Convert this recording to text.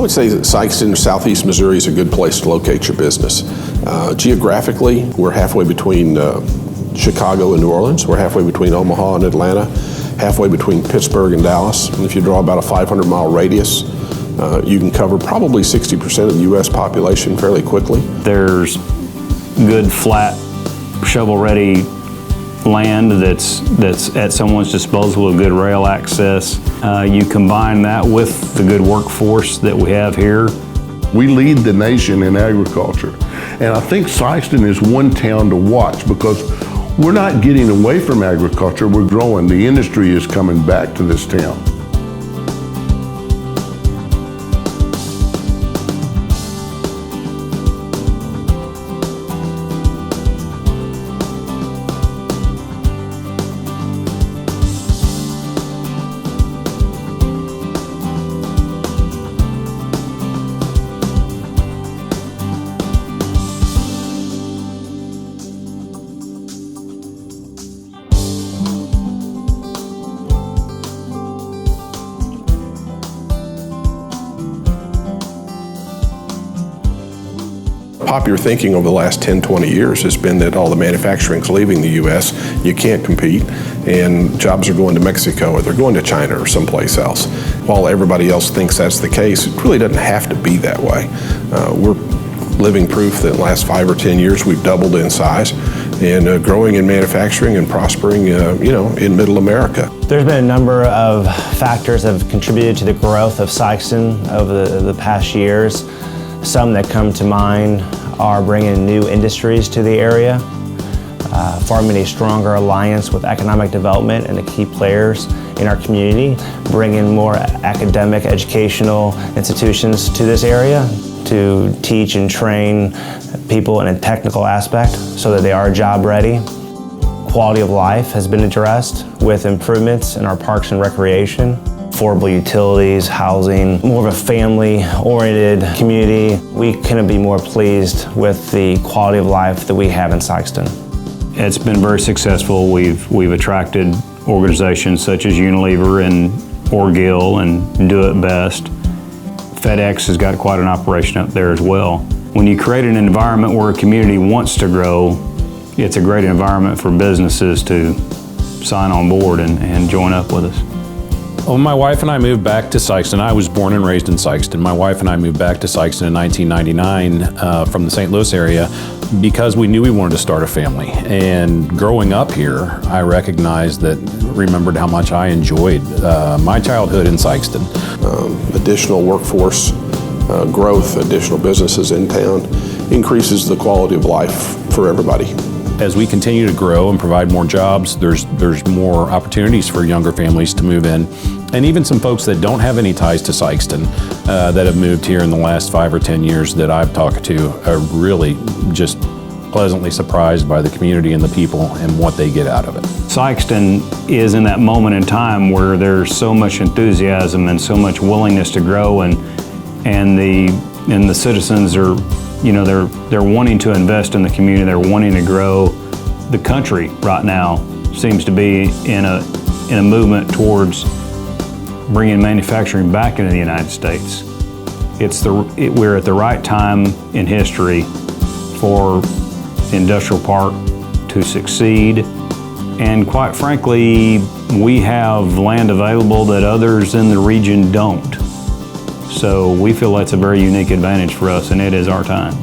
would say that Sikeston, southeast Missouri is a good place to locate your business. Geographically, we're halfway between Chicago and New Orleans. We're halfway between Omaha and Atlanta, halfway between Pittsburgh and Dallas. And if you draw about a 500-mile radius, you can cover probably 60% of the U.S. population fairly quickly. There's good, flat, shovel-ready land that's at someone's disposal with good rail access. You combine that with the good workforce that we have here. We lead the nation in agriculture. And I think Sikeston is one town to watch because we're not getting away from agriculture, we're growing. The industry is coming back to this town. Popular thinking over the last 10, 20 years has been that all the manufacturing's leaving the U.S., you can't compete, and jobs are going to Mexico or they're going to China or someplace else. While everybody else thinks that's the case, it really doesn't have to be that way. We're living proof that in the last 5 or 10 years we've doubled in size and growing in manufacturing and prospering in middle America. There's been a number of factors that have contributed to the growth of Sikeston over the past years. Some that come to mind are bringing new industries to the area, forming a stronger alliance with economic development and the key players in our community, bringing more academic, educational institutions to this area to teach and train people in a technical aspect so that they are job ready. Quality of life has been addressed with improvements in our parks and recreation. Affordable utilities, housing, more of a family-oriented community. We couldn't be more pleased with the quality of life that we have in Sikeston. It's been very successful. We've attracted organizations such as Unilever and Orgill and Do It Best. FedEx has got quite an operation up there as well. When you create an environment where a community wants to grow, it's a great environment for businesses to sign on board and join up with us. Well, my wife and I moved back to Sikeston. I was born and raised in Sikeston. My wife and I moved back to Sikeston in 1999 from the St. Louis area because we knew we wanted to start a family. And growing up here, I remembered how much I enjoyed my childhood in Sikeston. Additional workforce growth, additional businesses in town increases the quality of life for everybody. As we continue to grow and provide more jobs, there's more opportunities for younger families to move in. And even some folks that don't have any ties to Sikeston that have moved here in the last 5 or 10 years that I've talked to are really just pleasantly surprised by the community and the people and what they get out of it. Sikeston is in that moment in time where there's so much enthusiasm and so much willingness to grow, and the citizens are, they're wanting to invest in the community. They're wanting to grow. The country right now seems to be in a movement towards bringing manufacturing back into the United States. We're at the right time in history for the industrial park to succeed. And quite frankly, we have land available that others in the region don't. So we feel that's a very unique advantage for us, and it is our time.